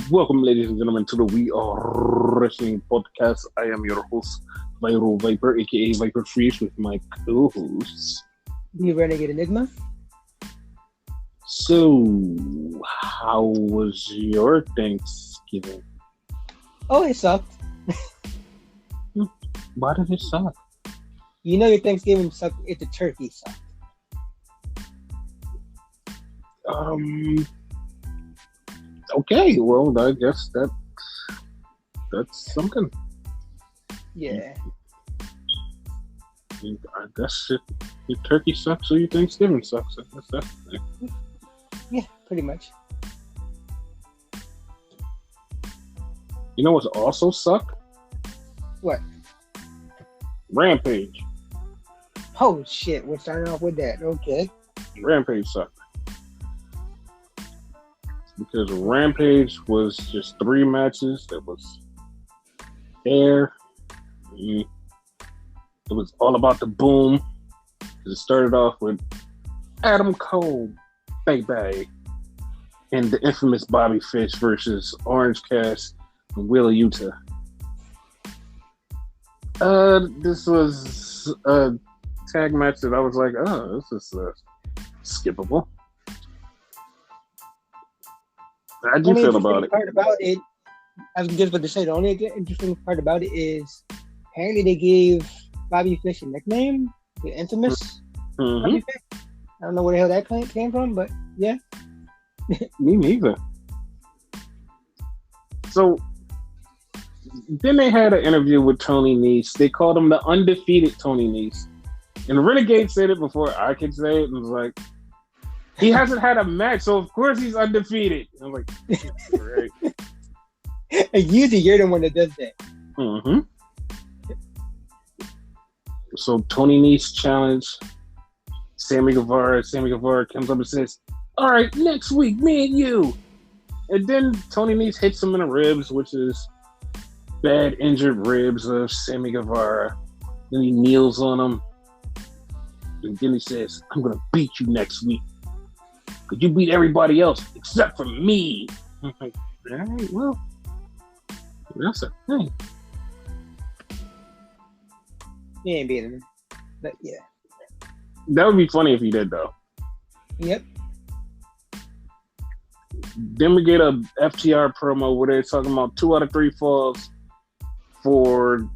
Welcome, ladies and gentlemen, to the We Are Wrestling Podcast. I am your host, Viral Viper, aka Viper Freeze, with my co-hosts. The Renegade Enigma. So, how was your Thanksgiving? Oh, it sucked. Why did it suck? You know your Thanksgiving sucked if the turkey sucked. Okay, well, I guess that's something. Yeah. I guess your turkey sucks, so your Thanksgiving sucks. I guess that's the thing. Yeah, pretty much. You know what's also sucked? What? Rampage. Oh, shit. We're starting off with that. Okay. Rampage sucked. Because Rampage was just 3 matches that was there. It was all about the boom. It started off with Adam Cole, baby, and the infamous Bobby Fish versus Orange Cass and Wheeler Yuta. This was a tag match that I was like, oh, this is skippable. How'd you feel about it? Part about it, I was just about to say, the only interesting part about it is apparently they gave Bobby Fish a nickname, the infamous Bobby Fish. I don't know where the hell that came from, but yeah. Me neither. So then they had an interview with Tony Nese. They called him the undefeated Tony Nese. And Renegade said it before I could say it. And was like, he hasn't had a match, so of course he's undefeated. I'm like, right. Usually you're the one that does that. Mm-hmm. So Tony Nese challenged Sammy Guevara. Sammy Guevara comes up and says, all right, next week, me and you. And then Tony Nese hits him in the ribs, which is bad injured ribs of Sammy Guevara. Then he kneels on him. And then he says, I'm going to beat you next week. Because you beat everybody else except for me. I'm like, all right, well, that's a thing. He ain't beating him. But yeah. That would be funny if he did, though. Yep. Then we get a FTR promo where they're talking about 2 out of 3 falls for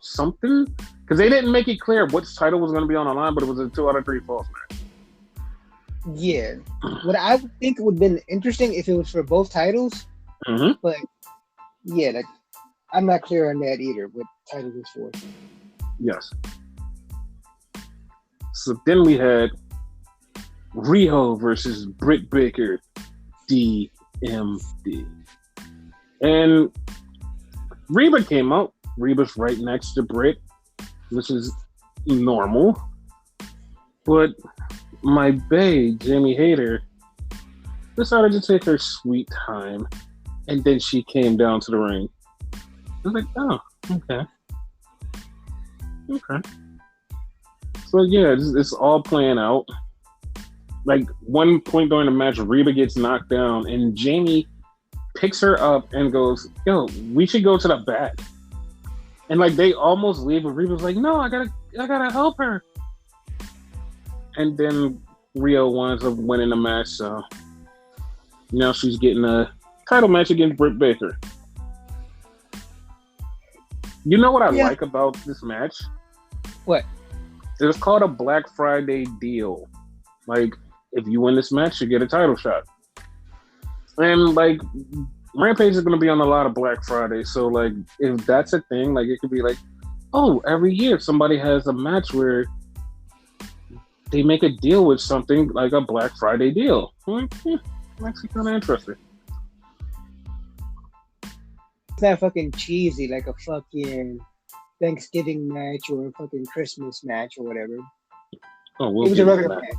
something. Because they didn't make it clear which title was going to be on the line, but it was a 2 out of 3 falls match. Yeah. What I would think would have been interesting if it was for both titles. Mm-hmm. But yeah, I'm not clear on that either, what title is for. Yes. So then we had Riho versus Britt Baker, DMD. And Reba came out. Reba's right next to Britt, which is normal. But my bae, Jamie Hayter, decided to take her sweet time. And then she came down to the ring. I was like, oh, okay. Okay. So yeah, it's all playing out. Like, one point during the match, Reba gets knocked down, and Jamie picks her up and goes, yo, we should go to the back. And like, they almost leave, but Reba's like, no, I gotta help her. And then Rio winds up winning the match, so now she's getting a title match against Britt Baker. You know what I like about this match? What? It was called a Black Friday deal. Like, if you win this match, you get a title shot. And like, Rampage is going to be on a lot of Black Friday, so like, if that's a thing, like, it could be like, oh, every year somebody has a match where they make a deal with something like a Black Friday deal. Actually kind of interesting. It's not fucking cheesy like a fucking Thanksgiving match or a fucking Christmas match or whatever. Oh, we'll get to that.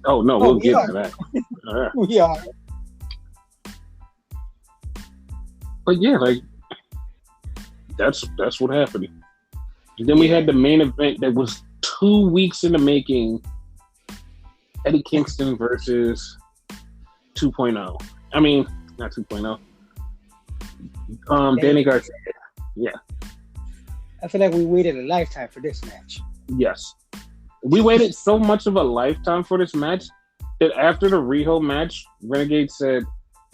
Oh, no, we'll get to that. All right. We are. But yeah, like, that's what happened. And then we had the main event that was 2 weeks in the making. Eddie Kingston versus 2.0. I mean, not 2.0. Danny Garcia. Yeah. I feel like we waited a lifetime for this match. Yes. We waited so much of a lifetime for this match that after the Riho match, Renegade said,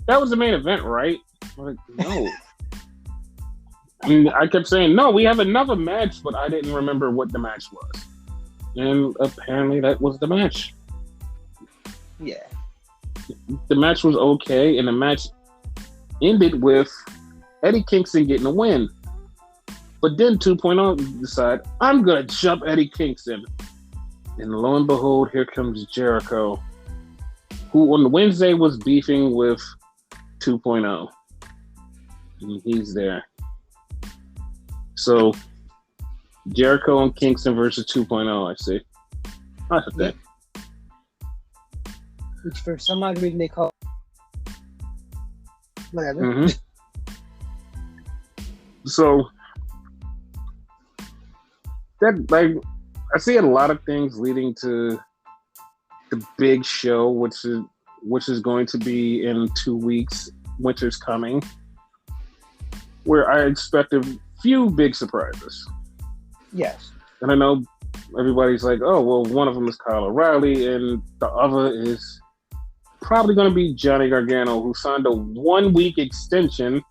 that was the main event, right? I'm like, no. And I kept saying, no, we have another match, but I didn't remember what the match was. And apparently that was the match. Yeah. The match was okay, and the match ended with Eddie Kingston getting a win. But then 2.0 decide, I'm going to jump Eddie Kingston. And lo and behold, here comes Jericho, who on Wednesday was beefing with 2.0. And he's there. So, Jericho and Kingston versus 2.0, I see. That's the thing. Which for some odd reason they call whatever. Mm-hmm. So, that, like, I see a lot of things leading to the big show, which is going to be in 2 weeks. Winter's coming, where I expect a few big surprises. Yes. And I know everybody's like, oh, well, one of them is Kyle O'Reilly, and the other is probably going to be Johnny Gargano, who signed a 1-week extension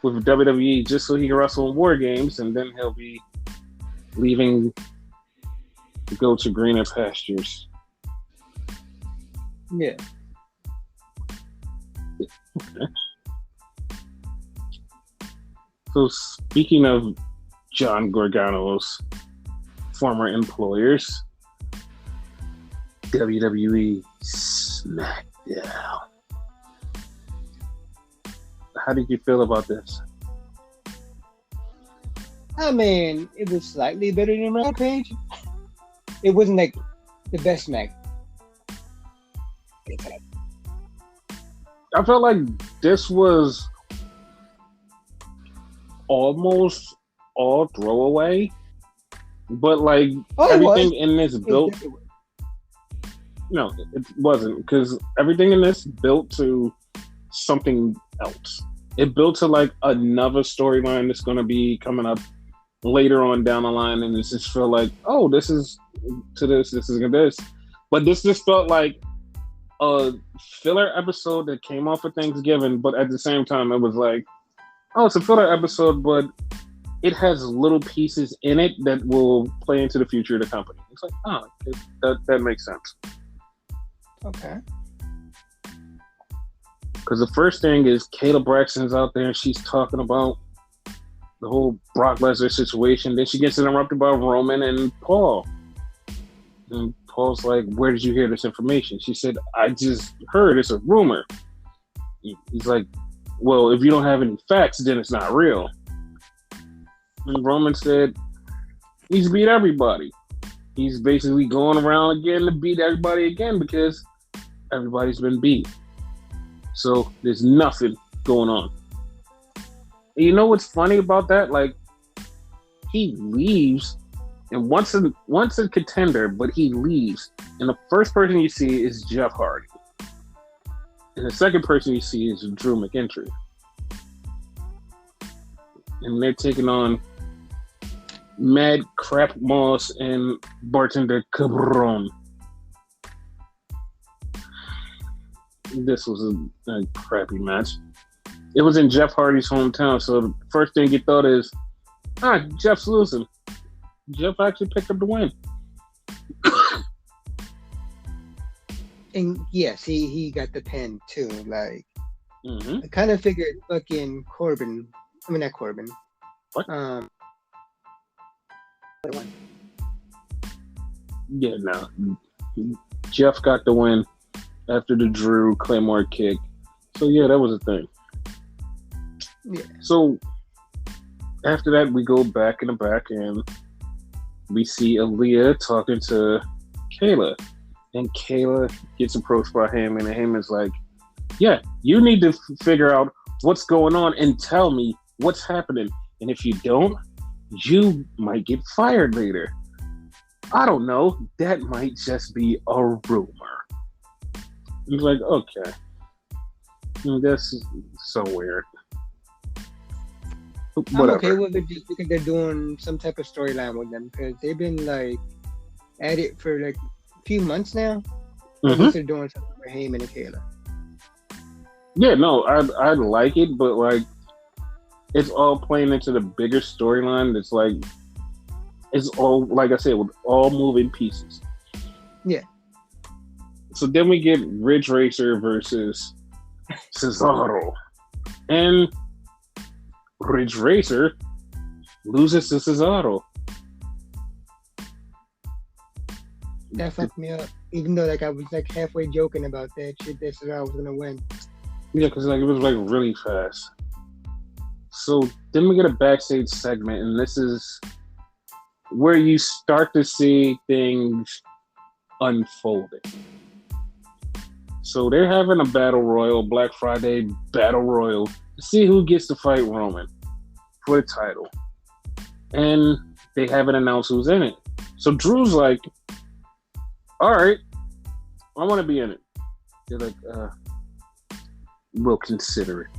with WWE just so he can wrestle in War Games, and then he'll be leaving to go to greener pastures. Yeah. Okay. So speaking of John Gargano's former employers, WWE SmackDown. How did you feel about this? I mean, it was slightly better than Rampage. It wasn't like the best Smack. I felt like this was almost all throwaway, but like everything in this built. No, it wasn't, because everything in this built to something else. It built to like another storyline that's going to be coming up later on down the line, and it just felt like, oh, this is to this is to this. But this just felt like a filler episode that came off of Thanksgiving, but at the same time, it was like, oh, it's a filler episode, but it has little pieces in it that will play into the future of the company. It's like, oh, that makes sense. Okay. Because the first thing is Kayla Braxton's out there and she's talking about the whole Brock Lesnar situation. Then she gets interrupted by Roman and Paul. And Paul's like, where did you hear this information? She said, I just heard, it's a rumor. He's like, well, if you don't have any facts, then it's not real. And Roman said, he's beat everybody. He's basically going around again to beat everybody again because everybody's been beat. So there's nothing going on. And you know what's funny about that? Like, he leaves, and once a contender, but he leaves, and the first person you see is Jeff Hardy, and the second person you see is Drew McIntyre, and they're taking on Mad Crap Moss and Bartender Cabron. This was a crappy match. It was in Jeff Hardy's hometown, so the first thing you thought is, Jeff's losing. Jeff actually picked up the win. And yes, he got the pin too. Like, Mm-hmm. I kind of figured fucking Corbin. I mean, not Corbin. What? Yeah, no. Jeff got the win after the Drew Claymore kick. So yeah, that was a thing. Yeah. So after that, we go back in the back and we see Aaliyah talking to Kayla. And Kayla gets approached by Heyman, and Heyman's like, yeah, you need to figure out what's going on and tell me what's happening. And if you don't, you might get fired later. I don't know. That might just be a rumor. He's like, okay. That's so weird. I'm okay Whatever. with it just because they're doing some type of storyline with them because they've been like at it for like a few months now. At Hmm. least they're doing something for Heyman and Kayla. Yeah, no, I like it, but like it's all playing into the bigger storyline. That's like it's all like I said with all moving pieces. Yeah, So then we get Ridge Racer versus Cesaro, and Ridge Racer loses to Cesaro. that fucked me up. Even though like I was like halfway joking about that shit that said I was gonna win. Yeah, because like it was like really fast. So then we get a backstage segment, and this is where you start to see things unfolding. So they're having a battle royal, Black Friday battle royal, to see who gets to fight Roman for the title. And they haven't announced who's in it. So Drew's like, all right, I want to be in it. They're like, we'll consider it.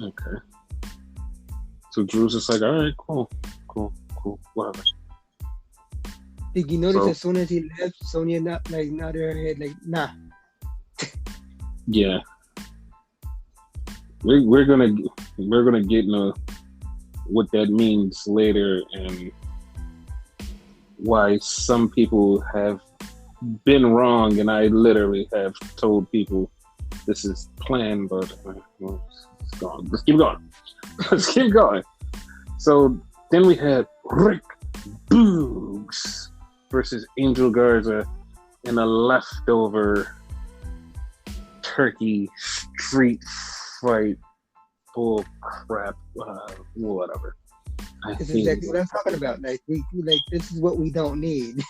Okay. So Drew's just like, all right, cool, whatever. Did you notice So- as soon as he left, Sonya nodded her head like, nah. Yeah. We're gonna get into what that means later and why some people have been wrong, and I literally have told people this is planned, but it's gone. Let's keep going. Let's keep going. So then we had Rick Boogs versus Angel Garza in a leftover turkey street fight bull crap, whatever. This is exactly what I'm talking about. Like we like this is what we don't need.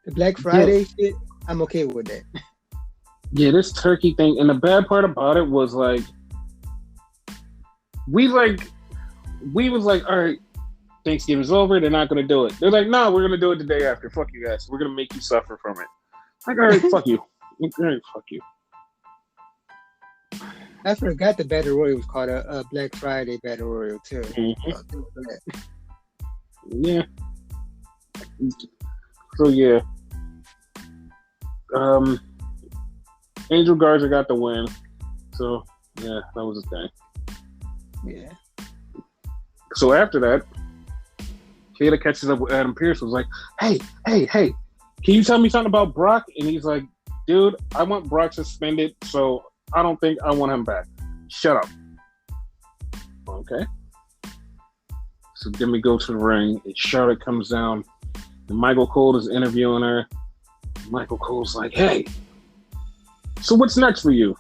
The Black Friday shit, I'm okay with that. Yeah, this turkey thing, and the bad part about it was like we was like, all right, Thanksgiving's over, they're not gonna do it. They're like, no, we're gonna do it the day after. Fuck you guys. We're gonna make you suffer from it. Like, all right, fuck you. All right, fuck you. I forgot the Battle Royal was called a Black Friday Battle Royal too. Mm-hmm. Yeah. So yeah. Angel Garza got the win. So yeah, that was the thing. Yeah. So after that, Kayla catches up with Adam Pearce, was like, hey, can you tell me something about Brock? And he's like, dude, I want Brock suspended, so I don't think I want him back. Shut up. Okay. So then we go to the ring, and Charlotte comes down, and Michael Cole is interviewing her. Michael Cole's like, hey, so what's next for you?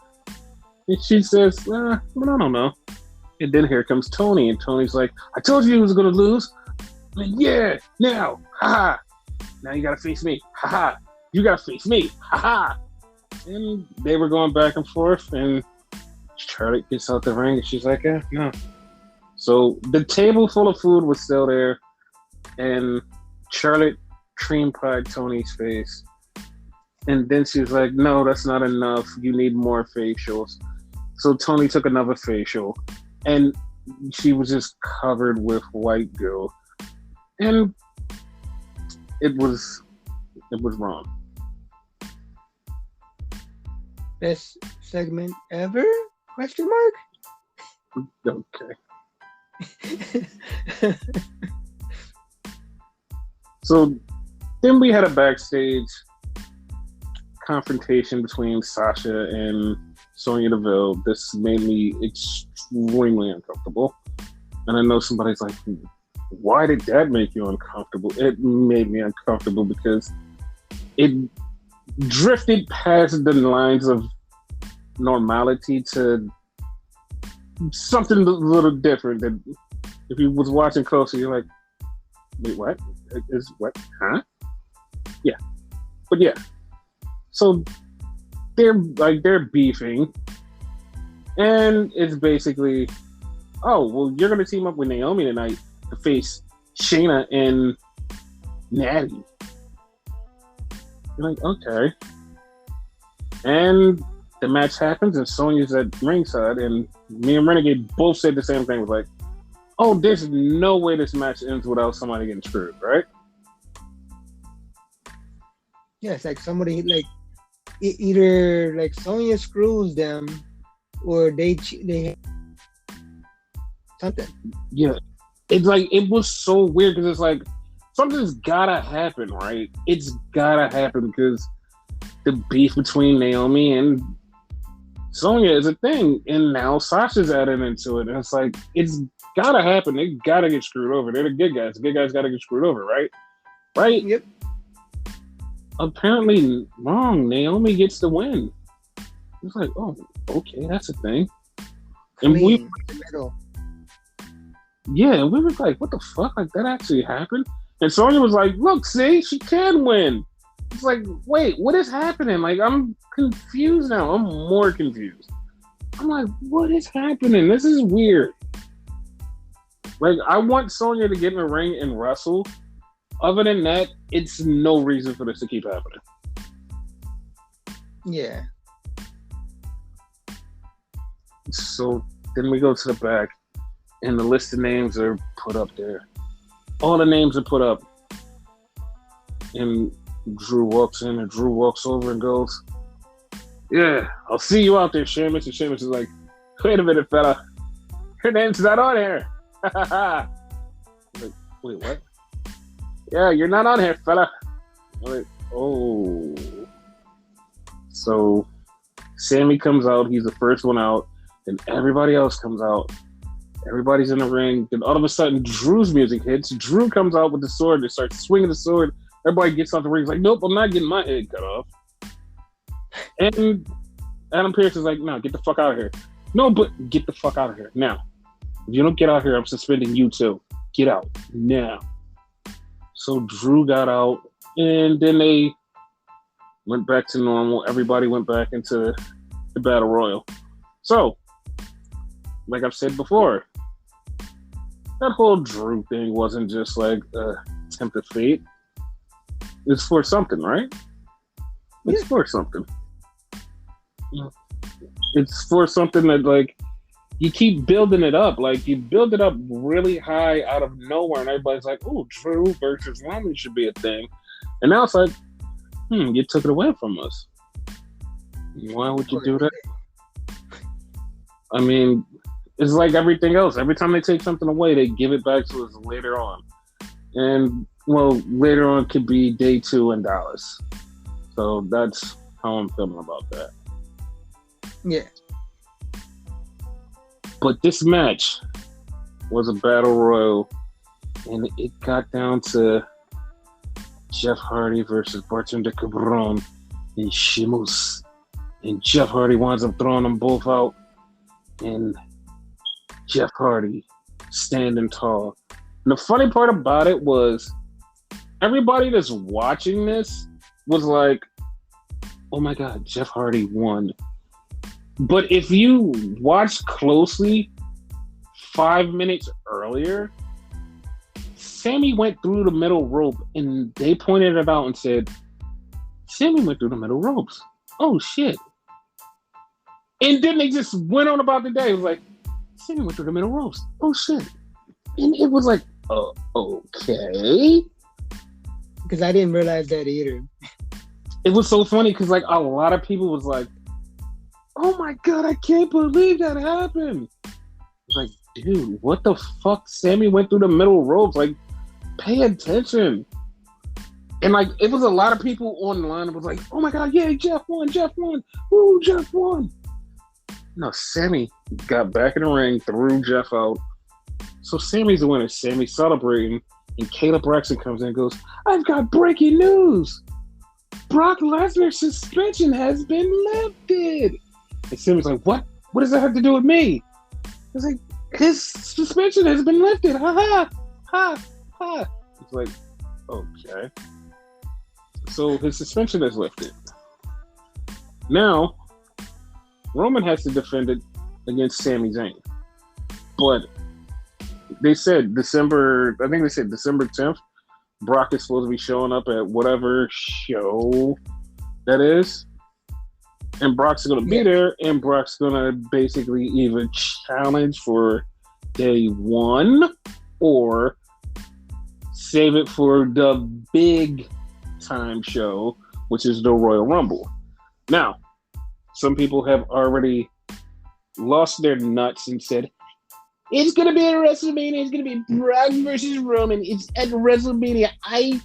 And she says, well, I don't know. And then here comes Tony, and Tony's like, I told you he was going to lose. Like, yeah, now, haha. Now you got to face me, haha. You got to face me, haha. And they were going back and forth, and Charlotte gets out the ring, and she's like, no. So the table full of food was still there, and Charlotte cream pied Tony's face. And then she was like, no, that's not enough. You need more facials. So Tony took another facial, and she was just covered with white goo. And it was wrong. Best segment ever? Question mark? Okay. So then we had a backstage confrontation between Sasha and Sonya Deville. This made me extremely uncomfortable. And I know somebody's like, why did that make you uncomfortable? It made me uncomfortable because it drifted past the lines of normality to something a little different. That if you was watching closely, you're like, wait, what? Is what? Huh? Yeah. But yeah. So they're beefing, and it's basically, oh, well, you're gonna team up with Naomi tonight to face Shayna and Natty. You're like, okay. And the match happens, and Sonya's at ringside, and me and Renegade both said the same thing. Was like, oh, there's no way this match ends without somebody getting screwed, right? Yeah, it's like somebody like either like Sonya screws them, or they something. Yeah, it's like it was so weird because it's like something's gotta happen, right? It's gotta happen because the beef between Naomi and Sonya is a thing, and now Sasha's added into it, and it's like it's gotta happen. They gotta get screwed over. They're the good guys. The good guys gotta get screwed over, right? Right? Yep. Apparently wrong. Naomi gets the win. It's like, oh, okay, that's a thing. And we, yeah, we were like, what the fuck? Like that actually happened? And Sonya was like, look, see, she can win. It's like, wait, what is happening? Like, I'm confused now. I'm more confused. I'm like, what is happening? This is weird. Like, I want Sonya to get in the ring and wrestle. Other than that, it's no reason for this to keep happening. Yeah. So then we go to the back, and the list of names are put up there. All the names are put up. And Drew walks in, and Drew walks over and goes, yeah, I'll see you out there, Sheamus. And Sheamus is like, wait a minute, fella. Your name's not on here. Like, wait, what? Yeah, you're not on here, fella. I'm like, oh. So Sammy comes out. He's the first one out. Then everybody else comes out. Everybody's in the ring. Then all of a sudden, Drew's music hits. Drew comes out with the sword. They start swinging the sword. Everybody gets off the ring. He's like, nope, I'm not getting my head cut off. And Adam Pearce is like, no, get the fuck out of here. No, but get the fuck out of here now. If you don't get out here, I'm suspending you too. Get out now. So Drew got out, and then they went back to normal. Everybody went back into the Battle Royal. So, like I've said before, that whole Drew thing wasn't just like a attempt at fate. It's for something, right? It's for something. It's for something that, like, you keep building it up. Like, you build it up really high out of nowhere, and everybody's like, oh, Drew versus Roman should be a thing. And now it's like, you took it away from us. Why would you do that? I mean, it's like everything else. Every time they take something away, they give it back to us later on. And, well, later on could be day 2 in Dallas. So that's how I'm feeling about that. Yeah. But this match was a battle royal, and it got down to Jeff Hardy versus Bartender Cabron and Sheamus. And Jeff Hardy winds up throwing them both out, and Jeff Hardy standing tall. And the funny part about it was everybody that's watching this was like, oh my God, Jeff Hardy won. But if you watch closely, 5 minutes earlier, Sammy went through the middle rope, and they pointed it out and said, Sammy went through the middle ropes. Oh, shit. And then they just went on about the day. It was like, Sammy went through the middle ropes. Oh, shit. And it was like, oh, okay. Because I didn't realize that either. It was so funny because, like, a lot of people was like, oh my God, I can't believe that happened. It's like, dude, what the fuck? Sammy went through the middle ropes. Like, pay attention. And, like, it was a lot of people online that was like, oh my God, yeah, Jeff won. Ooh, Jeff won. No, Sammy got back in the ring, threw Jeff out. So Sammy's the winner. Sammy's celebrating, and Kayla Braxton comes in and goes, I've got breaking news. Brock Lesnar's suspension has been lifted. And Sammy's like, what? What does that have to do with me? It's like, his suspension has been lifted. Ha ha. Ha ha. It's like, okay. So his suspension is lifted. Now, Roman has to defend it against Sami Zayn. But they said December 10th, Brock is supposed to be showing up at whatever show that is. And Brock's going to be Yeah. there, and Brock's going to basically either challenge for day one or save it for the big time show, which is the Royal Rumble. Now, some people have already lost their nuts and said, it's going to be at WrestleMania. It's going to be Brock versus Roman. It's at WrestleMania. I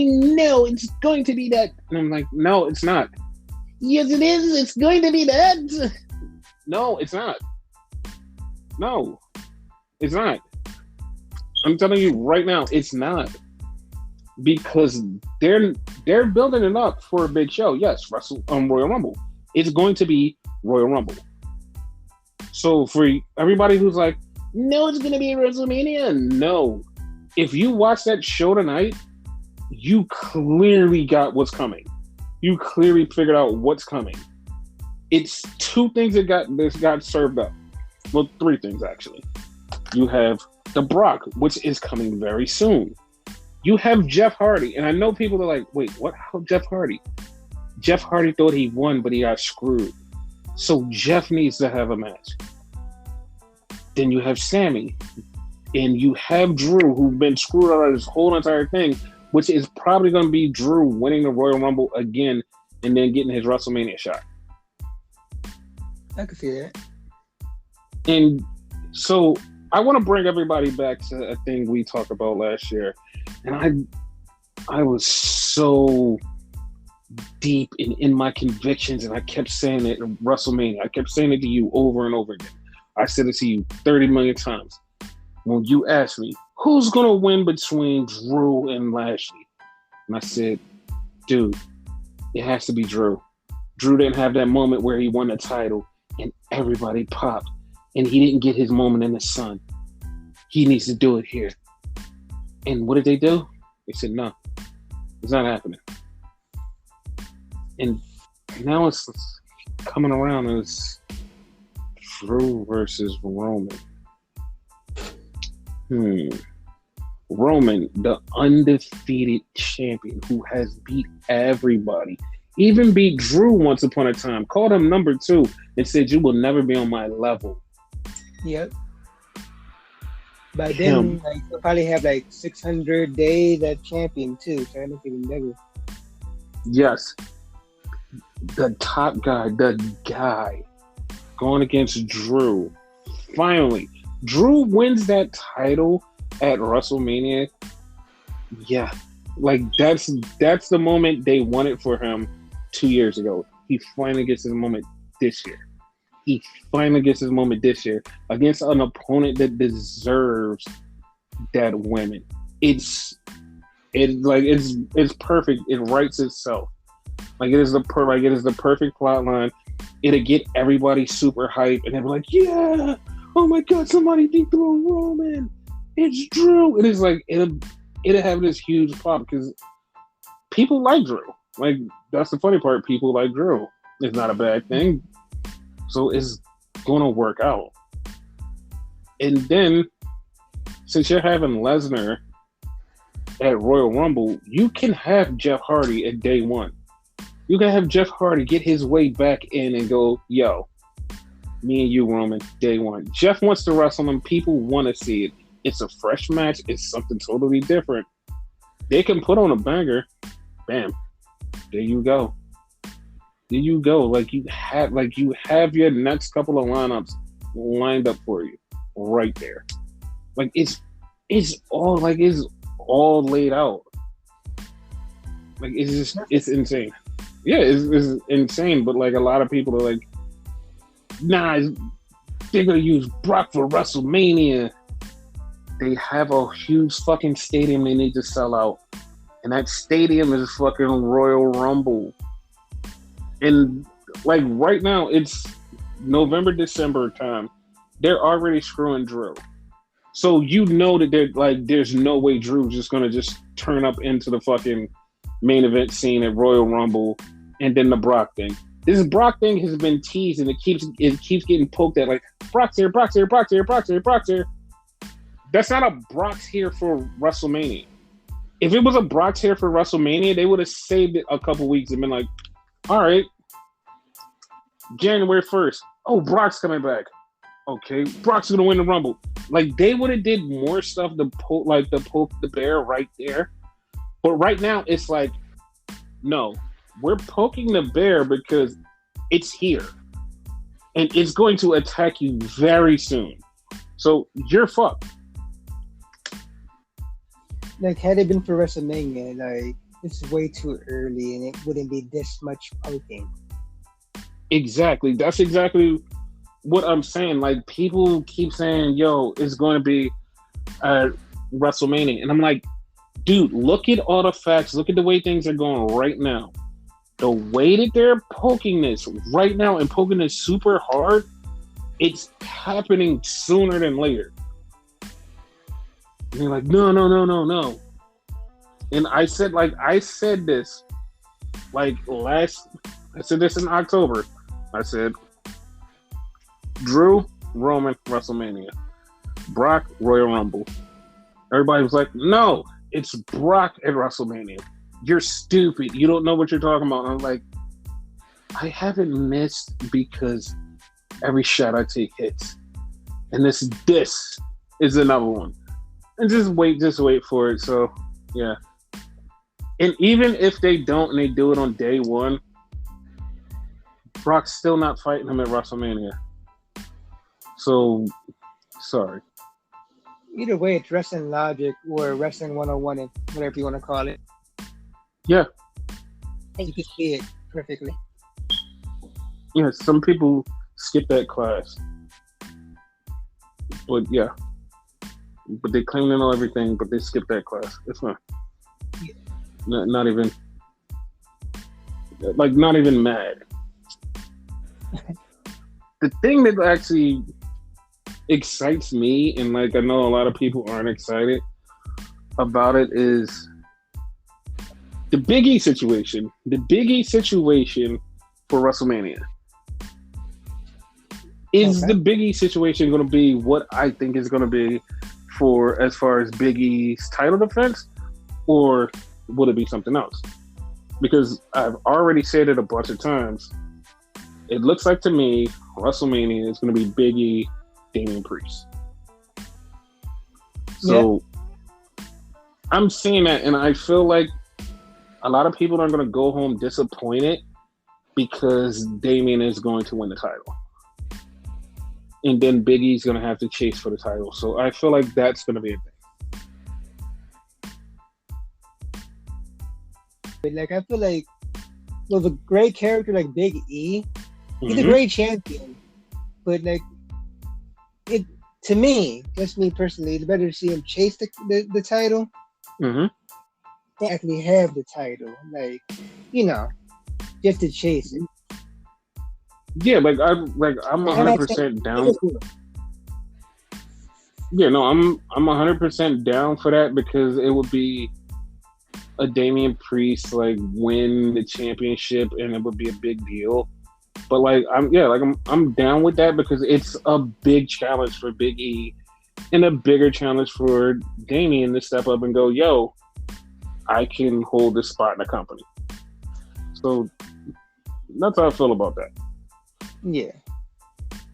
know it's going to be that. And I'm like, no, it's not. Yes, it is. It's going to be that. No, it's not. No, it's not. I'm telling you right now, it's not. Because they're building it up for a big show. Yes, Royal Rumble. It's going to be Royal Rumble. So for everybody who's like, no, it's going to be WrestleMania. No. If you watch that show tonight, you clearly got what's coming. You clearly figured out what's coming. It's two things that got served up. Well, three things actually. You have the Brock, which is coming very soon. You have Jeff Hardy, and I know people are like, wait, what? How Jeff Hardy? Jeff Hardy thought he won, but he got screwed. So Jeff needs to have a match. Then you have Sammy, and you have Drew, who's been screwed out of this whole entire thing, which is probably going to be Drew winning the Royal Rumble again and then getting his WrestleMania shot. I can see that. And so I want to bring everybody back to a thing we talked about last year. And I was so deep in my convictions, and I kept saying it in WrestleMania. I kept saying it to you over and over again. I said it to you 30 million times. When you asked me, who's going to win between Drew and Lashley? And I said, dude, it has to be Drew. Drew didn't have that moment where he won the title and everybody popped, and he didn't get his moment in the sun. He needs to do it here. And what did they do? They said, no, it's not happening. And now it's coming around as Drew versus Roman. Roman, the undefeated champion who has beat everybody, even beat Drew once upon a time, called him number 2 and said, you will never be on my level. Yep. By then, he'll probably have 600 days at champion too, so that makes it even bigger. Yes. The top guy, the guy going against Drew. Finally, Drew wins that title at WrestleMania. Yeah. That's the moment they wanted for him 2 years ago. He finally gets his moment this year. He finally gets his moment this year against an opponent that deserves that win. It's perfect. It writes itself. It is the perfect plot line. It'll get everybody super hyped, and they'll be like, yeah, oh my god, somebody deep throw Roman. It's Drew. It is it'll have this huge pop because people like Drew. That's the funny part. People like Drew. It's not a bad thing. So it's going to work out. And then, since you're having Lesnar at Royal Rumble, you can have Jeff Hardy at day one. You can have Jeff Hardy get his way back in and go, yo, me and you, Roman, day one. Jeff wants to wrestle him. People want to see it. It's a fresh match. It's something totally different. They can put on a banger. Bam. There you go. There you go. You have your next couple of lineups lined up for you right there. It's all laid out. It's insane. Yeah, it's insane. But a lot of people are like, nah, they're gonna use Brock for WrestleMania. They have a huge fucking stadium they need to sell out, and that stadium is fucking Royal Rumble. And right now, it's November, December time. They're already screwing Drew. So that there's no way Drew's just gonna just turn up into the fucking main event scene at Royal Rumble, and then the Brock thing. This Brock thing has been teased, and it keeps getting poked at. Brock's here, Brock's here, Brock's here, Brock's here, Brock's here. That's not a Brock's here for WrestleMania. If it was a Brock's here for WrestleMania, they would have saved it a couple weeks and been like, all right, January 1st. Oh, Brock's coming back. Okay, Brock's gonna win the Rumble. Like they would have did more stuff to poke the bear right there. But right now it's like, no, we're poking the bear because it's here. And it's going to attack you very soon. So you're fucked. Like, had it been for WrestleMania, like, it's way too early and it wouldn't be this much poking. Exactly. That's exactly what I'm saying. Like, people keep saying, yo, it's going to be WrestleMania. And I'm like, dude, look at all the facts. Look at the way things are going right now. The way that they're poking this right now and poking this super hard, it's happening sooner than later. And they're like, no. And I said this in October. I said, Drew, Roman, WrestleMania. Brock, Royal Rumble. Everybody was like, no, it's Brock at WrestleMania. You're stupid. You don't know what you're talking about. And I'm like, I haven't missed because every shot I take hits. And this is another one. And just wait for it. So, yeah. And even if they don't and they do it on day one, Brock's still not fighting him at WrestleMania. So, sorry. Either way, it's wrestling logic or wrestling 101 and whatever you want to call it. Yeah. You can see it perfectly. Yeah, some people skip that class. But yeah. But they claim to know everything, but they skip that class. It's fine. Yeah. Not even mad. The thing that actually excites me, and like I know a lot of people aren't excited about it, is the Big E situation. The Big E situation for WrestleMania. Is the Big E situation going to be what I think is going to be for as far as Big E's title defense, or will it be something else? Because I've already said it a bunch of times. It looks like to me WrestleMania is going to be Big E, Damian Priest. So I'm seeing that, and I feel like a lot of people are going to go home disappointed because Damian is going to win the title. And then Big E's going to have to chase for the title. So I feel like that's going to be a thing. Like, I feel like with a great character like Big E, he's a great champion. But, like, to me, just me personally, it's better to see him chase the title than actually have the title. Like, just to chase it. Yeah, I'm 100% down. Yeah, no, I'm 100% down for that because it would be a Damian Priest win the championship and it would be a big deal. But I'm down with that because it's a big challenge for Big E and a bigger challenge for Damian to step up and go, yo, I can hold this spot in the company. So that's how I feel about that. Yeah.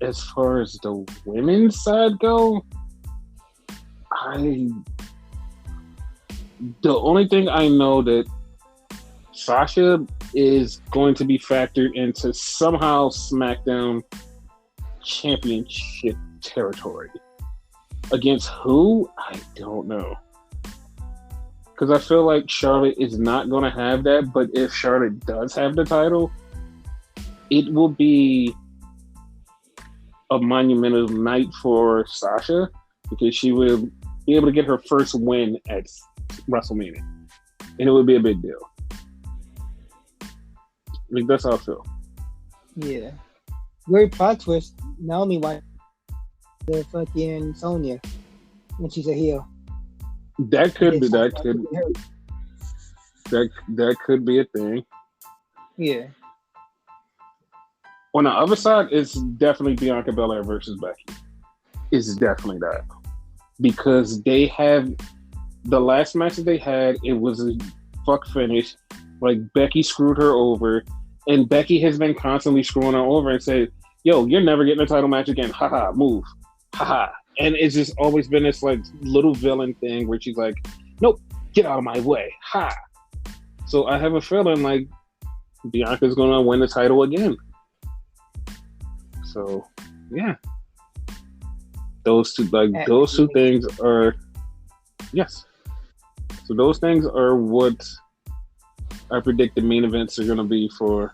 As far as the women's side go, the only thing I know that Sasha is going to be factored into somehow SmackDown championship territory. Against who? I don't know. Because I feel like Charlotte is not going to have that, but if Charlotte does have the title, it will be a monumental night for Sasha because she will be able to get her first win at WrestleMania. And it would be a big deal. Like, that's how I feel. Yeah. Very plot twist. Naomi won the fucking Sonya when she's a heel. That could be a thing. Yeah. On the other side, it's definitely Bianca Belair versus Becky. It's definitely that. Because they have the last match that they had, it was a fuck finish. Like, Becky screwed her over, And Becky has been constantly screwing her over and say, "Yo, you're never getting a title match again. Haha, move, haha." And it's just always been this like little villain thing where she's like, "Nope, get out of my way, ha." So I have a feeling like Bianca's gonna win the title again. So yeah, those two things are yes. So those things are what I predict the main events are gonna be for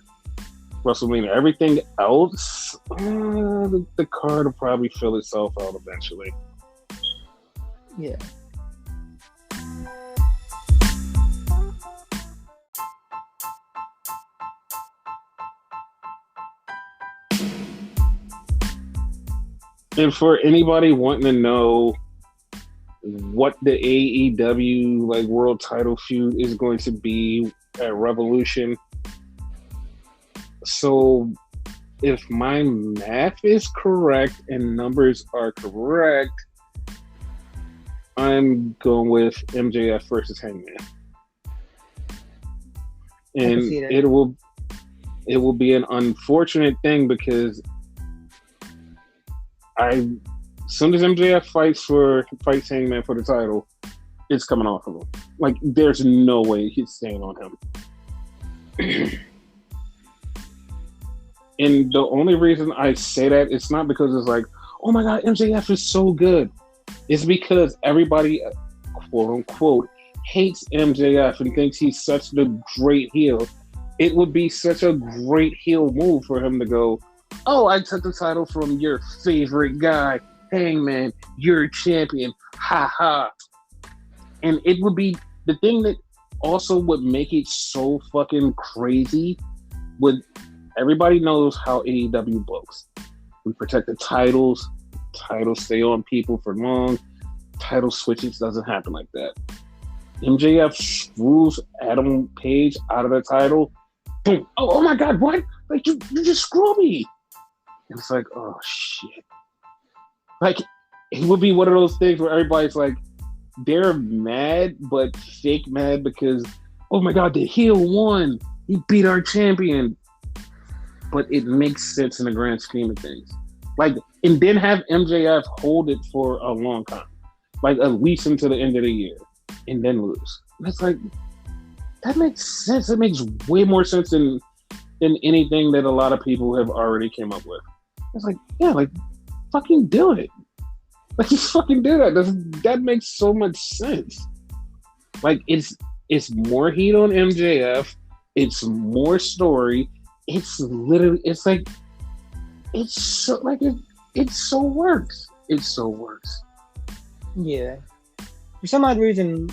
WrestleMania. Everything else, the card will probably fill itself out eventually. Yeah. And for anybody wanting to know what the AEW like world title feud is going to be at Revolution, so if my math is correct and numbers are correct, I'm going with MJF versus Hangman, and it will be an unfortunate thing because as soon as MJF fights Hangman for the title, it's coming off of him. Like, there's no way he's staying on him. And the only reason I say that, it's not because it's like, oh my God, MJF is so good. It's because everybody, quote unquote, hates MJF and thinks he's such a great heel. It would be such a great heel move for him to go, oh, I took the title from your favorite guy, Hangman, you're champion, ha ha. And it would be the thing that also would make it so fucking crazy. Everybody knows how AEW books. We protect the titles stay on people for long, title switches doesn't happen like that. MJF screws Adam Page out of the title. Boom. Oh my God, what? Like, you just screwed me. And it's like, oh shit. Like, it would be one of those things where everybody's like, they're mad, but fake mad because, oh my God, the heel won. He beat our champion. But it makes sense in the grand scheme of things. Like, and then have MJF hold it for a long time. Like, at least until the end of the year. And then lose. And it's like, that makes sense. It makes way more sense than anything that a lot of people have already came up with. It's like, yeah, like, fucking do it. Like, just fucking do that. That makes so much sense. Like, it's more heat on MJF. It's more story. It's literally, it's like, it's so, like, it so works. It so works. Yeah. For some odd reason,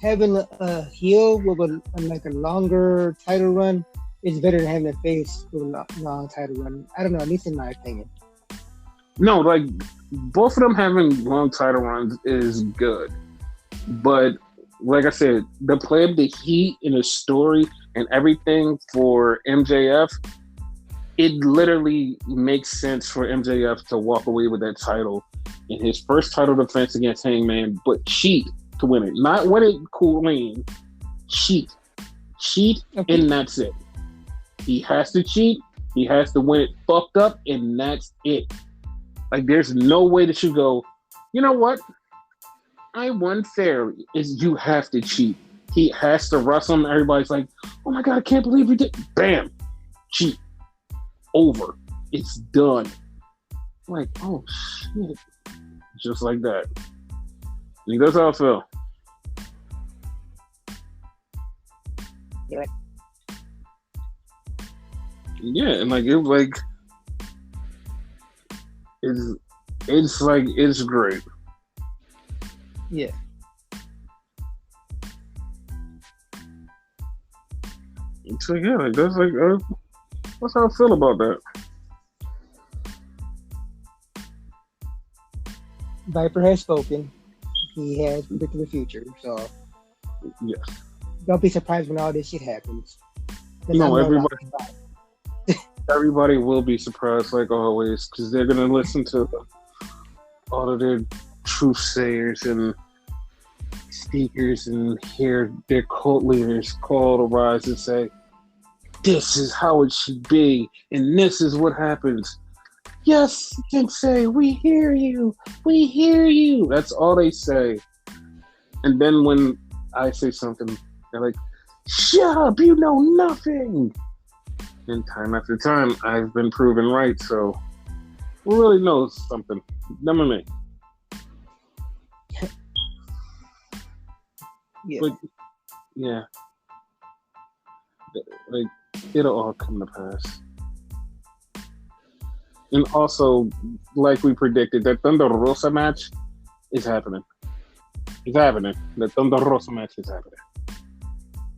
having a heel with a longer title run is better than having a face with a long title run. I don't know, at least in my opinion. No, like, both of them having long title runs is good. But, like I said, the play of the heat and the story and everything for MJF, it literally makes sense for MJF to walk away with that title in his first title defense against Hangman, but cheat to win it. Not win it clean. Cheat. Cheat, okay. And that's it. He has to cheat. He has to win it fucked up, and that's it. Like, there's no way that you go, you know what? I won fairly. You have to cheat. He has to wrestle him. Everybody's like, oh my God, I can't believe he did. Bam. Cheat. Over. It's done. Like, oh shit. Just like that. I think that's how I feel. Yeah, and like, it's like, it's great. Yeah. So yeah, like, that's how I feel about that. Viper has spoken. He has predicted the future, so yes. Don't be surprised when all this shit happens. No, everybody will be surprised, like always, because they're gonna listen to all of their truth sayers and speakers and hear their cult leaders call to rise and say, this is how it should be, and this is what happens. Yes, Sensei, we hear you. We hear you. That's all they say. And then when I say something, they're like, shut up, you know nothing. And time after time, I've been proven right, so who really knows something? Them and me. Yeah. But, yeah. Like, it'll all come to pass. And also, like we predicted, that Thunder Rosa match is happening. It's happening. The Thunder Rosa match is happening.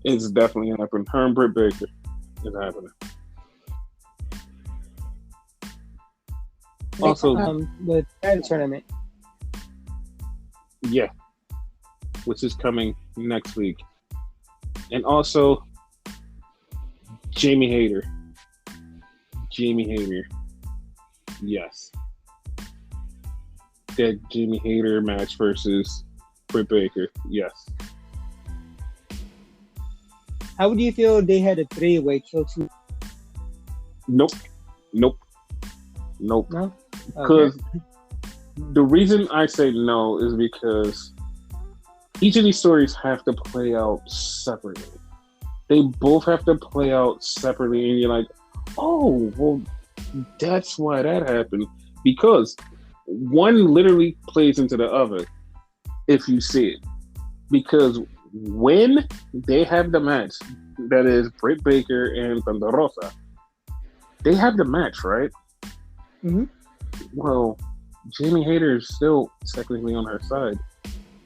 It's definitely happening. Her and Britt Baker is happening. Also, the title tournament. Yeah, which is coming next week. And also, Jamie Hayter. Yes. That Jamie Hayter match versus Britt Baker. Yes. How would you feel they had a 3-way kill 2? Nope. No? Because the reason I say no is because each of these stories have to play out separately. They both have to play out separately, and you're like, oh, well, that's why that happened. Because one literally plays into the other if you see it. Because when they have the match, that is Britt Baker and Thunder Rosa, they have the match, right? Mm-hmm. Well, Jamie Hayter is still technically on her side.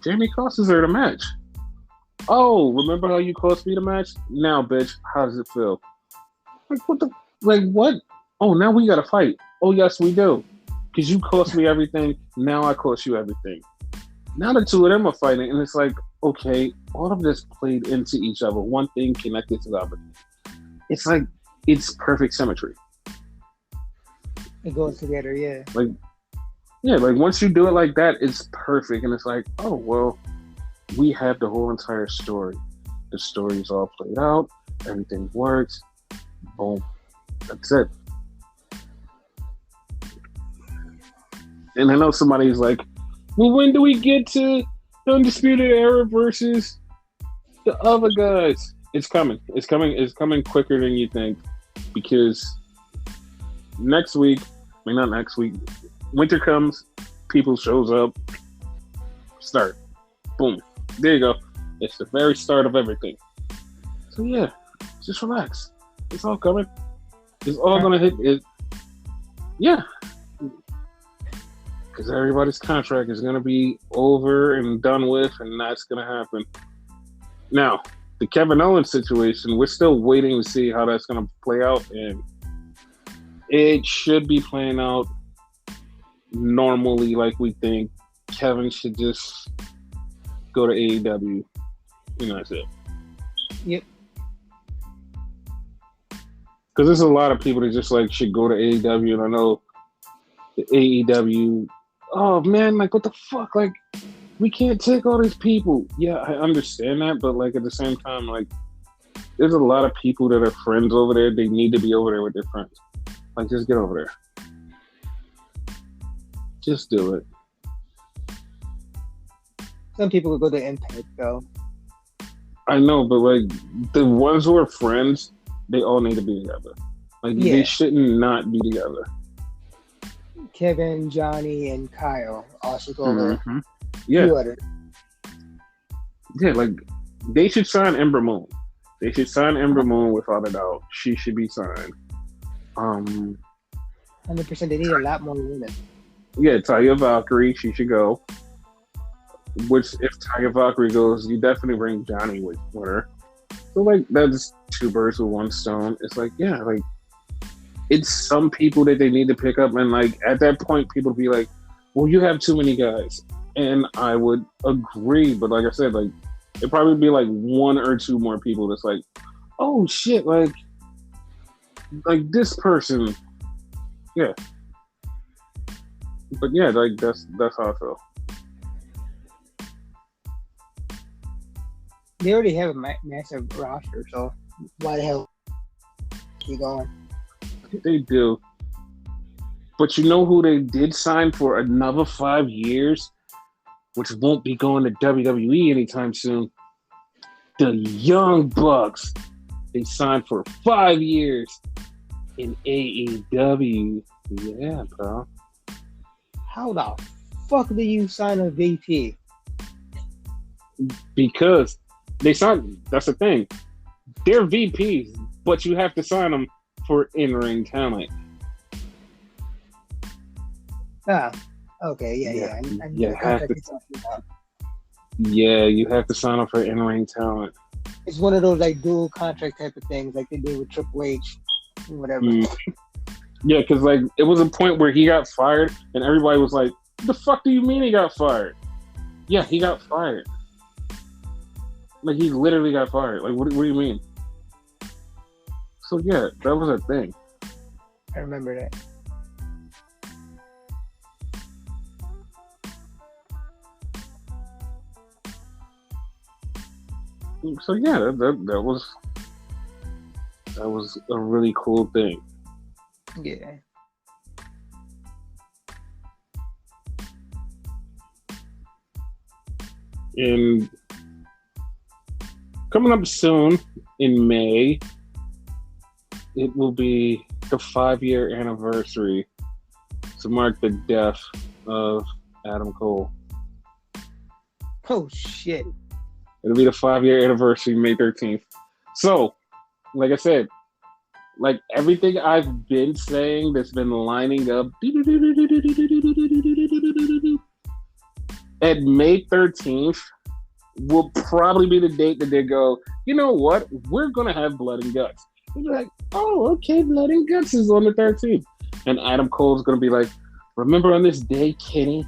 Jamie costs her the match. Oh, remember how you cost me the match? Now, bitch, how does it feel? Like, what the? Like, what? Oh, now we gotta fight. Oh, yes, we do. Because you cost me everything. Now I cost you everything. Now the two of them are fighting, and it's like, okay, all of this played into each other. One thing connected to the other. It's like, it's perfect symmetry. It goes together, yeah. Like once you do it like that, it's perfect. And it's like, oh, well, we have the whole entire story. The story's all played out. Everything works. Boom. That's it. And I know somebody's like, well, when do we get to the Undisputed Era versus the other guys? It's coming. It's coming quicker than you think. Because next week, not next week, winter comes, people shows up, start. Boom. There you go. It's the very start of everything. So yeah, just relax. It's all coming. It's all gonna hit it. Yeah. Because everybody's contract is gonna be over and done with, and that's gonna happen. Now, the Kevin Owens situation, we're still waiting to see how that's gonna play out, and it should be playing out normally like we think. Kevin should just go to AEW. You know, that's it. Yep. Because there's a lot of people that just like should go to AEW, and I know the AEW, oh man, like what the fuck? Like, we can't take all these people. Yeah, I understand that, but like at the same time, like there's a lot of people that are friends over there. They need to be over there with their friends. Like, just get over there. Just do it. Some people would go to Impact, though. I know, but like the ones who are friends, they all need to be together. Like, they shouldn't not be together. Kevin, Johnny, and Kyle all should go over. Mm-hmm. Yeah. Yeah, like they should sign Ember Moon. They should sign Ember Moon without a doubt. She should be signed. 100%. They need a lot more women. Yeah, Taya Valkyrie, she should go. Which, if Taya Valkyrie goes, you definitely bring Johnny with her. So, like, that's two birds with one stone. It's like, yeah, like, it's some people that they need to pick up. And, like, at that point, people be like, well, you have too many guys. And I would agree. But, like I said, like, it'd probably be, like, one or two more people that's like, oh, shit, like this person. Yeah. But, yeah, like, that's how I feel. They already have a massive roster, so why the hell? Keep going. They do. But you know who they did sign for another 5 years, which won't be going to WWE anytime soon? The Young Bucks. They signed for 5 years in AEW. Yeah, bro. How the fuck do you sign a VP? Because they signed. That's the thing. They're VPs, but you have to sign them for in-ring talent. Ah, okay, yeah. You have to. Yeah, you have to sign up for in-ring talent. It's one of those like dual contract type of things, like they did with Triple H, whatever. Yeah, because like it was a point where he got fired, and everybody was like, "The fuck do you mean he got fired?" Yeah, he got fired. Like he literally got fired. Like what do you mean? So yeah, that was a thing. I remember that. So yeah, that was a really cool thing. Yeah. And coming up soon in May, it will be the 5-year anniversary to mark the death of Adam Cole. Oh shit. It'll be the 5-year anniversary, May 13th. So, like I said, like everything I've been saying that's been lining up at May 13th will probably be the date that they go, you know what? We're going to have Blood and Guts. They'll be like, oh, okay, Blood and Guts is on the 13th. And Adam Cole's going to be like, remember on this day, Kenny,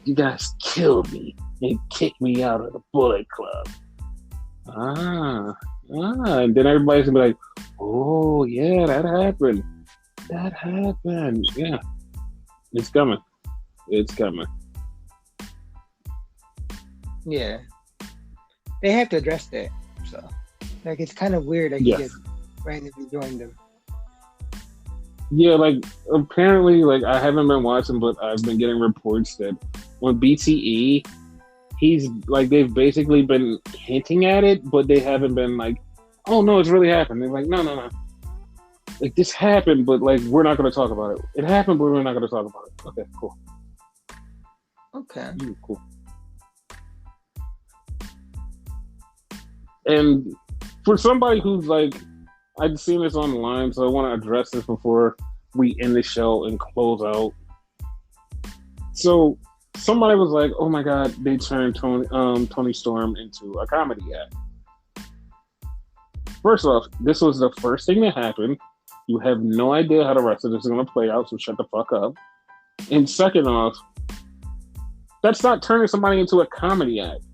you guys killed me and kicked me out of the Bullet Club. And then everybody's going to be like, oh, yeah, that happened. Yeah. It's coming. Yeah. They have to address that. So, like, it's kind of weird that you just randomly joined them. Yeah, like, apparently, like, I haven't been watching, but I've been getting reports that on BTE, he's, like, they've basically been hinting at it, but they haven't been like, oh, no, it's really happened. They're like, no. Like, this happened, but, like, we're not going to talk about it. It happened, but we're not going to talk about it. Okay, cool. Okay. Cool. And for somebody who's like, I've seen this online, so I want to address this before we end the show and close out. So somebody was like, "Oh my God, they turned Tony Storm into a comedy act." First off, this was the first thing that happened. You have no idea how the rest of this is going to play out, so shut the fuck up. And second off, that's not turning somebody into a comedy act.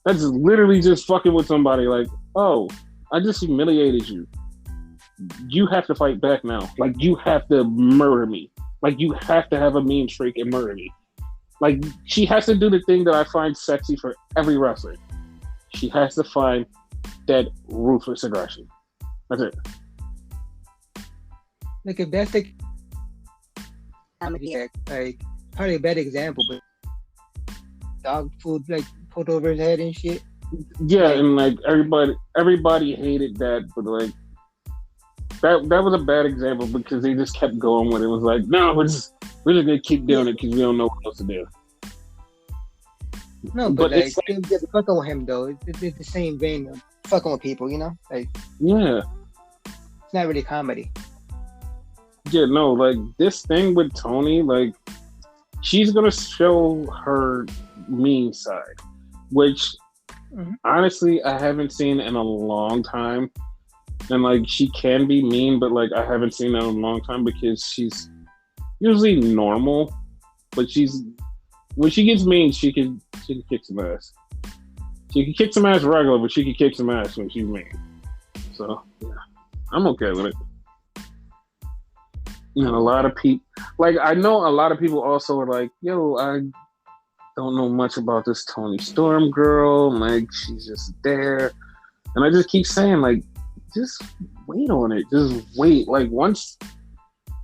That's literally just fucking with somebody like, oh, I just humiliated you. You have to fight back now. Like, you have to murder me. Like, you have to have a mean streak and murder me. Like, she has to do the thing that I find sexy for every wrestler. She has to find that ruthless aggression. That's it. Like, if that's the comedy act, like, probably a bad example, but dog food, like, put over his head and shit. Yeah, and like everybody hated that, but like that was a bad example because they just kept going with it. It was like, no, we're just gonna keep doing it because we don't know what else to do. No, but like, it's fucking with him though. It's the same vein of fucking with people, you know? Like, yeah, it's not really comedy. Yeah, no, like this thing with Tony, like she's gonna show her mean side, which honestly I haven't seen in a long time. And like she can be mean, but like I haven't seen that in a long time because she's usually normal, but when she gets mean, she can kick some ass. She can kick some ass regular, but she can kick some ass when she's mean. So yeah, I'm okay with it. You know, a lot of people, like I know a lot of people also are like, yo, I don't know much about this Tony Storm girl. Like she's just there, and I just keep saying like, just wait on it. Just wait. Like once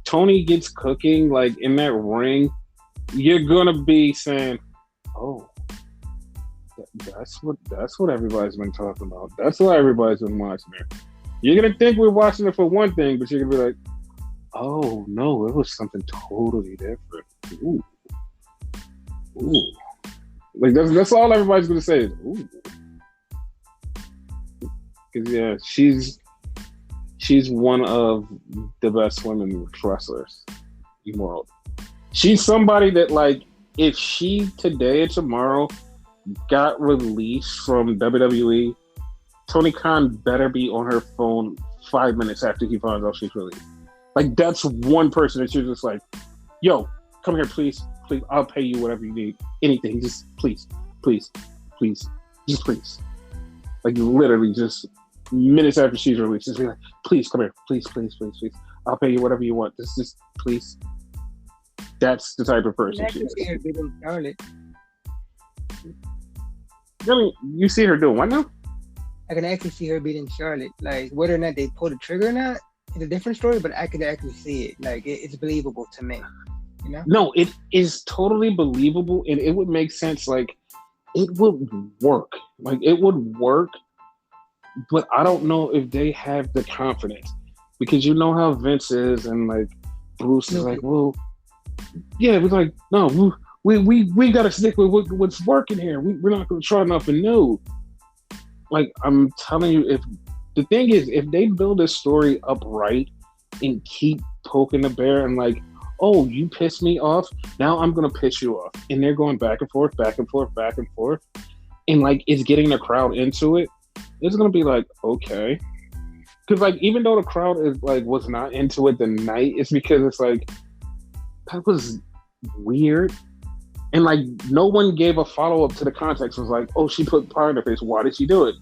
Tony gets cooking, like in that ring, you're gonna be saying, "Oh, that's what everybody's been talking about. That's why everybody's been watching it." You're gonna think we're watching it for one thing, but you're gonna be like, "Oh no, it was something totally different." Ooh, ooh. Like that's all everybody's gonna say is, "Ooh," because yeah, she's one of the best women wrestlers in the world. She's somebody that, like, if she today or tomorrow got released from WWE, Tony Khan better be on her phone 5 minutes after he finds out she's released. Like, that's one person that you're just like, yo, come here, please. Please, I'll pay you whatever you need. Anything. Just please, please, please. Just please. Like, literally just minutes after she's released, just be like, please come here, please, please, please, please. I'll pay you whatever you want. Just please. That's the type of person she is. Charlotte. I mean, you see her doing what now? I can actually see her beating Charlotte. Like, whether or not they pull the trigger or not, it's a different story, but I can actually see it. Like, it's believable to me. You know? No, it is totally believable, and it would make sense. Like, it would work. Like, it would work. But I don't know if they have the confidence, because you know how Vince is, and like Bruce is like, well, yeah, we're like, no, we got to stick with what's working here. We're not going to try nothing new. Like, I'm telling you, if the thing is, if they build a story upright and keep poking the bear and like, oh, you pissed me off, now I'm going to piss you off, and they're going back and forth, back and forth, back and forth, and like it's getting the crowd into it. It's gonna be like, okay, because like even though the crowd is like was not into it the night, it's because it's like that was weird, and like no one gave a follow up to the context. It was like, oh, she put fire in her face. Why did she do it?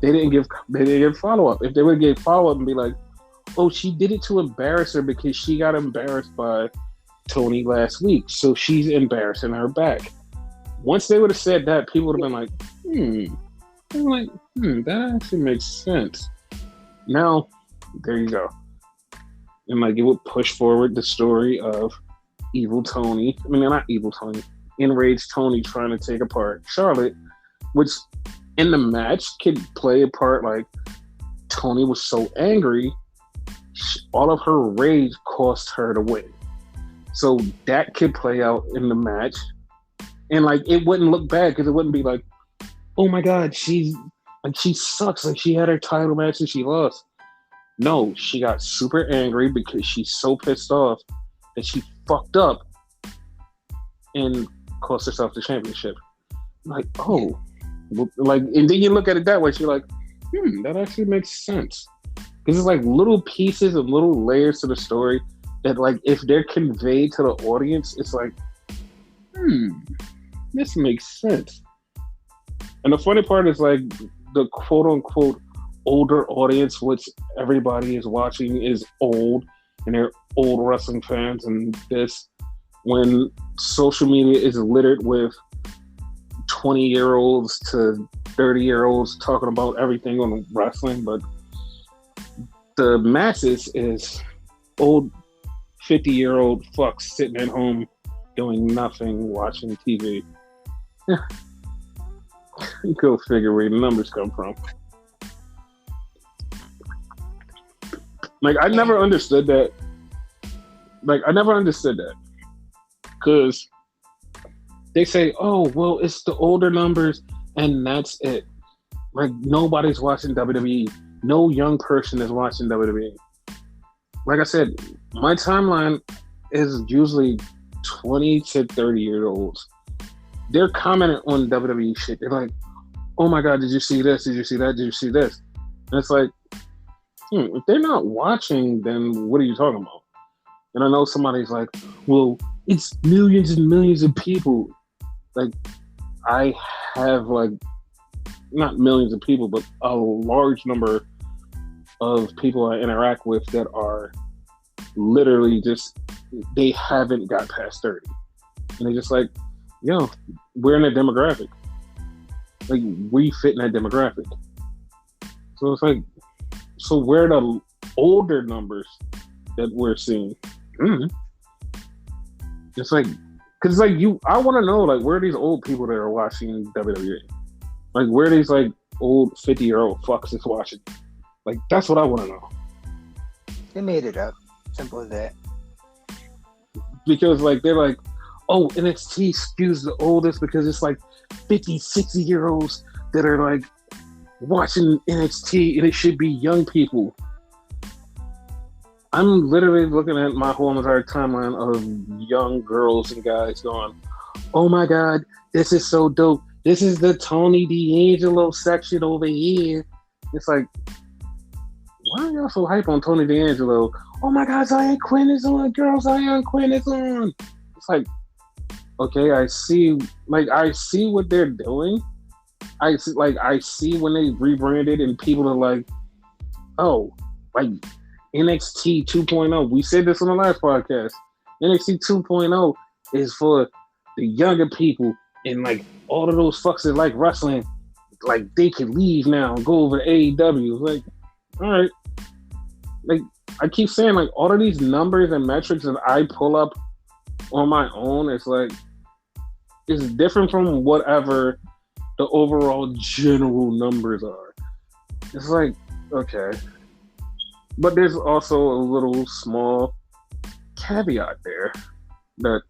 They didn't give follow up. If they would have gave follow up and be like, oh, she did it to embarrass her because she got embarrassed by Tony last week, so she's embarrassing her back. Once they would have said that, people would have been like, I'm like, that actually makes sense. Now, there you go. And like it would push forward the story of evil Tony. I mean, not evil Tony. Enraged Tony trying to take apart Charlotte, which in the match could play a part like Tony was so angry, all of her rage cost her to win. So that could play out in the match. And like it wouldn't look bad because it wouldn't be like, oh my God, she sucks. Like she had her title match and she lost. No, she got super angry because she's so pissed off that she fucked up and cost herself the championship. Like, oh, like, and then you look at it that way, you're like, that actually makes sense. Because it's like little pieces and little layers to the story that, like, if they're conveyed to the audience, it's like, this makes sense. And the funny part is like the quote unquote older audience, which everybody is watching is old and they're old wrestling fans, and this when social media is littered with 20-year-olds to 30-year-olds talking about everything on wrestling, but the masses is old 50-year-old fucks sitting at home doing nothing, watching TV. Go figure where the numbers come from. Like, I never understood that. Because they say, oh, well, it's the older numbers and that's it. Like, nobody's watching WWE. No young person is watching WWE. Like I said, my timeline is usually 20 to 30-year-olds. They're commenting on WWE shit. They're like, oh my God, did you see this? Did you see that? Did you see this? And it's like, if they're not watching, then what are you talking about? And I know somebody's like, well, it's millions and millions of people. Like, I have, like, not millions of people, but a large number of people I interact with that are literally just, they haven't got past 30. And they're just like, yo, we're in a demographic. Like, we fit in that demographic. So it's like, so where are the older numbers that we're seeing? Mm-hmm. It's like, cause like I want to know like where are these old people that are watching WWE? Like where are these like old 50-year-old fucks that's watching? Like that's what I want to know. They made it up. Simple as that. Because like they're like, oh, NXT skews the oldest because it's like 50, 60-year-olds that are like watching NXT and it should be young people. I'm literally looking at my whole entire timeline of young girls and guys going, oh my God, this is so dope. This is the Tony D'Angelo section over here. It's like, why are y'all so hype on Tony D'Angelo? Oh my God, Zion Quinn is on. Girl, Zion Quinn is on. It's like, okay, I see what they're doing. I see when they rebranded and people are like, oh, like NXT 2.0. We said this on the last podcast. NXT 2.0 is for the younger people, and like all of those fucks that like wrestling, like they can leave now and go over to AEW. Like, all right. Like I keep saying, like all of these numbers and metrics that I pull up on my own, it's like it's different from whatever the overall general numbers are. It's like, okay. But there's also a little small caveat there that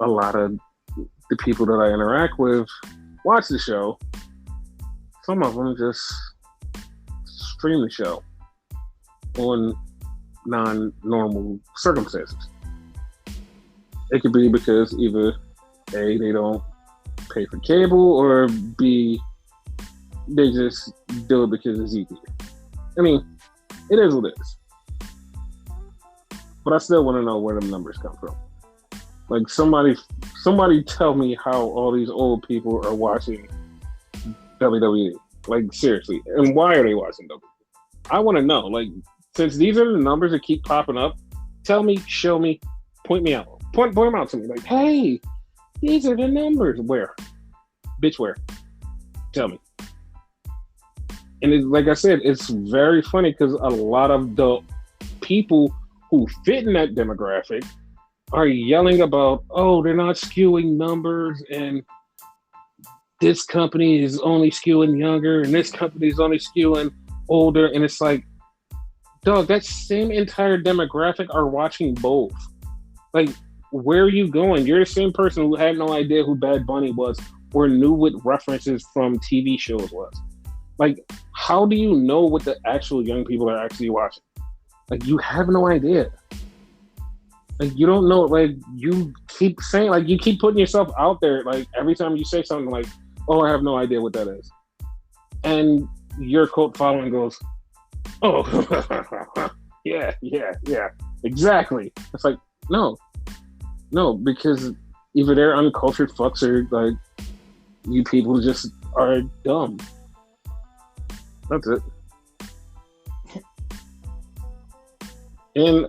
a lot of the people that I interact with watch the show. Some of them just stream the show on non-normal circumstances. It could be because either A, they don't pay for cable, or B, they just do it because it's easier. I mean, it is what it is. But I still want to know where the numbers come from. Like somebody tell me how all these old people are watching WWE. Like seriously, and why are they watching WWE? I want to know. Like, since these are the numbers that keep popping up, tell me, show me, point me out, point them out to me. Like, hey, these are the numbers. Where, bitch, where? Tell me. And it's, like I said, it's very funny because a lot of the people who fit in that demographic are yelling about, oh, they're not skewing numbers, and this company is only skewing younger, and this company is only skewing older. And it's like, dog, that same entire demographic are watching both. Like, where are you going? You're the same person who had no idea who Bad Bunny was or knew what references from TV shows was. Like, how do you know what the actual young people are actually watching? Like, you have no idea. Like, you don't know. Like, you keep saying, like, you keep putting yourself out there. Like, every time you say something like, oh, I have no idea what that is. And your cult following goes, oh, yeah, exactly. It's like, no, because either they're uncultured fucks or, like, you people just are dumb. That's it. And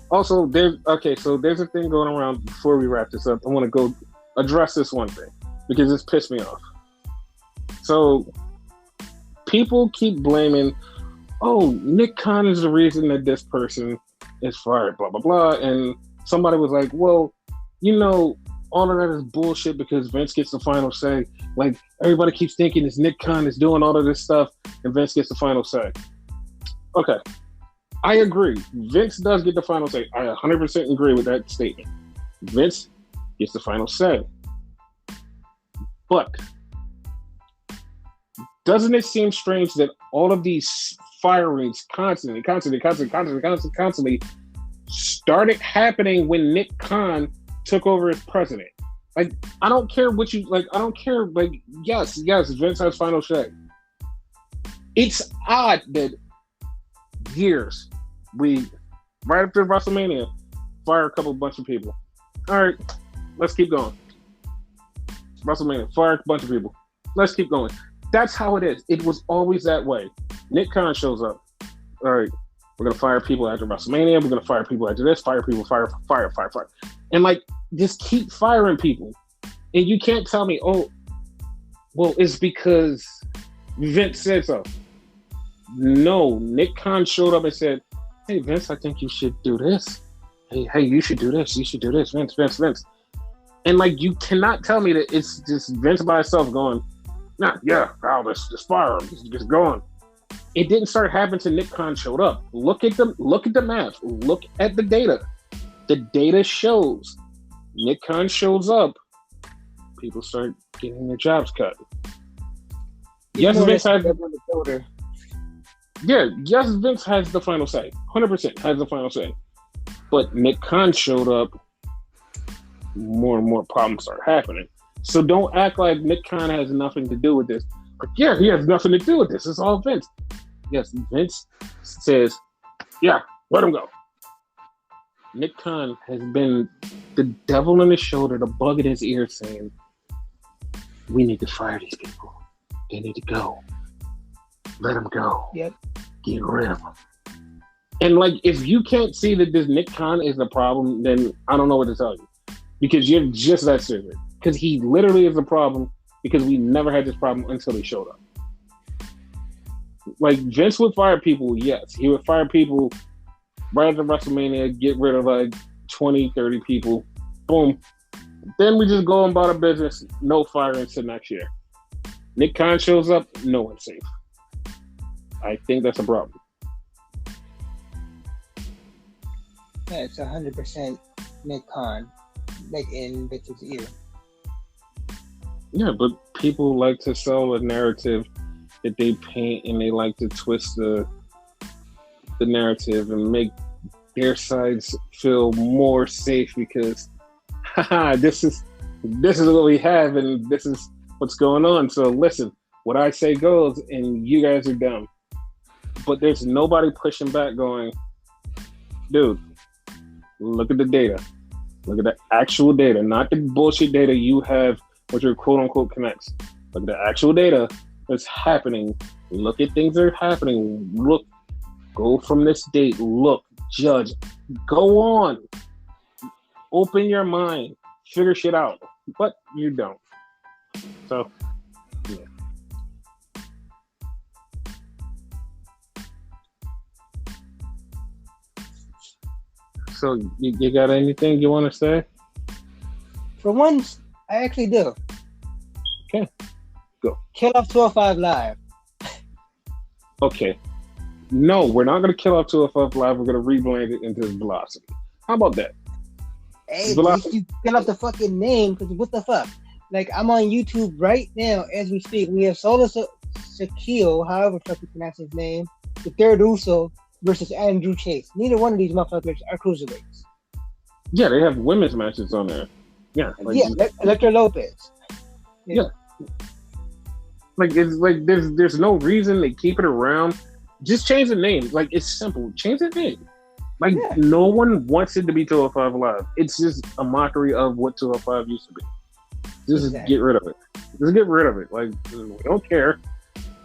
also, there's a thing going around before we wrap this up. I want to go address this one thing because it's pissed me off. So, people keep blaming, oh, Nick Khan is the reason that this person is fired, blah, blah, blah. And somebody was like, well, you know, all of that is bullshit because Vince gets the final say. Like, everybody keeps thinking it's Nick Khan is doing all of this stuff and Vince gets the final say. Okay. I agree. Vince does get the final say. I 100% agree with that statement. Vince gets the final say. But doesn't it seem strange that all of these firings constantly started happening when Nick Khan took over as president? Like, I don't care what you like. I don't care. Like, yes, Vince has final say. It's odd that years we right after WrestleMania fire a bunch of people. All right, let's keep going. WrestleMania fire a bunch of people. Let's keep going. That's how it is. It was always that way. Nick Khan shows up. All right, we're gonna fire people after WrestleMania. We're gonna fire people after this. Fire people. Fire. And like, just keep firing people. And you can't tell me, oh, well, it's because Vince said so. No, Nick Khan showed up and said, "Hey Vince, I think you should do this. Hey, you should do this. You should do this, Vince." And like, you cannot tell me that it's just Vince by himself going, "Nah, yeah, this fire him, just going." It didn't start happening until Nick Khan showed up. Look at the math. Look at the data. The data shows Nick Khan shows up, people start getting their jobs cut. Yes, Vince has the shoulder. Yeah, yes, Vince has the final say. 100% has the final say. But Nick Khan showed up, more and more problems start happening. So don't act like Nick Khan has nothing to do with this. But yeah, he has nothing to do with this. It's all Vince. Yes, Vince says, yeah, let him go. Nick Khan has been the devil in his shoulder, the bug in his ear saying, we need to fire these people. They need to go. Let them go. Yep. Get rid of them. And like, if you can't see that this Nick Khan is the problem, then I don't know what to tell you. Because you're just that stupid. Because he literally is the problem, because we never had this problem until he showed up. Like, Vince would fire people, yes. He would fire people right after WrestleMania, get rid of like 20, 30 people. Boom. Then we just go about our business, no firing until next year. Nick Khan shows up, no one's safe. I think that's a problem. Yeah, it's 100% Nick Khan, like in Vince's ear. Yeah, but people like to sell a narrative that they paint, and they like to twist the narrative and make their sides feel more safe because, haha, this is what we have, and this is what's going on. So listen, what I say goes, and you guys are dumb. But there's nobody pushing back going, dude, look at the data. Look at the actual data, not the bullshit data you have with your quote-unquote connects. Look at the actual data that's happening. Look at things that are happening. Look, go from this date. Look, judge. Go on. Open your mind. Figure shit out. But you don't. So, yeah. So, you got anything you want to say? For once, I actually do. Okay, go. Kill off 205 Live. Okay. No, we're not going to kill off 205 Live. We're going to rebrand it into Velocity. How about that? Hey, you kill off the fucking name, because what the fuck? Like, I'm on YouTube right now as we speak. We have Solo Shaquille, however fuck you pronounce his name, the third Uso versus Andrew Chase. Neither one of these motherfuckers are cruiserweights. Yeah, they have women's matches on there. Yeah. Like, yeah, Electra Lopez. Yeah. Like, it's like there's no reason they keep it around. Just change the name. Like, it's simple. Change the name. Like, no one wants it to be 205 Live. It's just a mockery of what 205 used to be. Just get rid of it. Just get rid of it. Like, we don't care.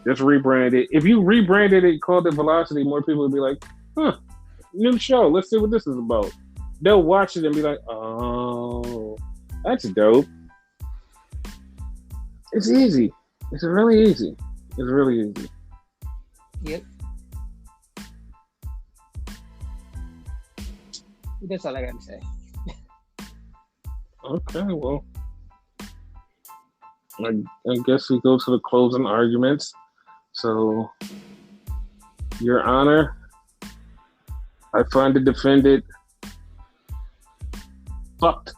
Just rebrand it. If you rebranded it, called it Velocity, more people would be like, huh, new show. Let's see what this is about. They'll watch it and be like, oh, that's dope. It's easy. It's really easy. It's really easy. Yep. That's all I got to say. Okay, well, I guess we go to the closing arguments. So, Your Honor, I find the defendant fucked